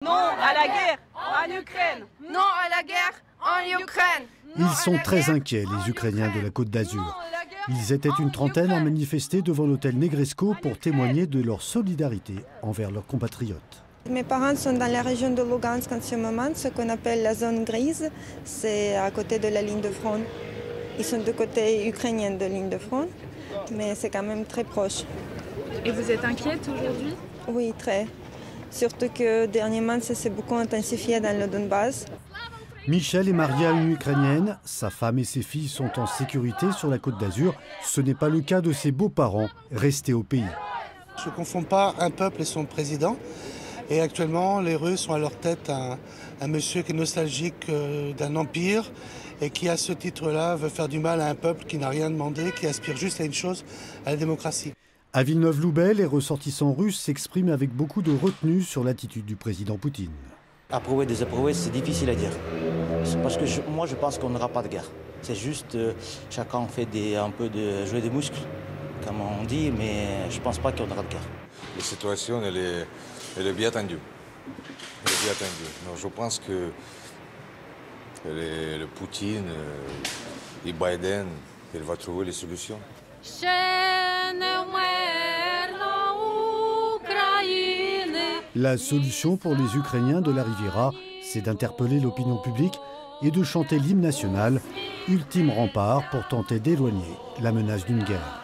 Non à la guerre en Ukraine. Non à la guerre en Ukraine. Ils sont très inquiets, les Ukrainiens de la Côte d'Azur. Ils étaient une trentaine à manifester devant l'hôtel Negresco pour témoigner de leur solidarité envers leurs compatriotes. Mes parents sont dans la région de Lugansk en ce moment, ce qu'on appelle la zone grise. C'est à côté de la ligne de front. Ils sont du côté ukrainien de la ligne de front, mais c'est quand même très proche. Et vous êtes inquiète aujourd'hui? Oui, très. Surtout que dernièrement, ça s'est beaucoup intensifié dans le Donbass. Michel est marié à une Ukrainienne. Sa femme et ses filles sont en sécurité sur la Côte d'Azur. Ce n'est pas le cas de ses beaux-parents, restés au pays. Je ne confonds pas un peuple et son président. Et actuellement, les Russes ont à leur tête un monsieur qui est nostalgique d'un empire et qui, à ce titre-là, veut faire du mal à un peuple qui n'a rien demandé, qui aspire juste à une chose, à la démocratie. À Villeneuve-Loubet, les ressortissants russes s'expriment avec beaucoup de retenue sur l'attitude du président Poutine. Approuver, désapprouver, c'est difficile à dire. Parce que moi, je pense qu'on n'aura pas de guerre. C'est juste, chacun fait un peu de jouer des muscles, comme on dit, mais je ne pense pas qu'on aura de guerre. La situation, elle est bien tendue. Elle est bien tendue. Donc, je pense que le Poutine et Biden, il va trouver les solutions. La solution pour les Ukrainiens de la Riviera, c'est d'interpeller l'opinion publique et de chanter l'hymne national, ultime rempart pour tenter d'éloigner la menace d'une guerre.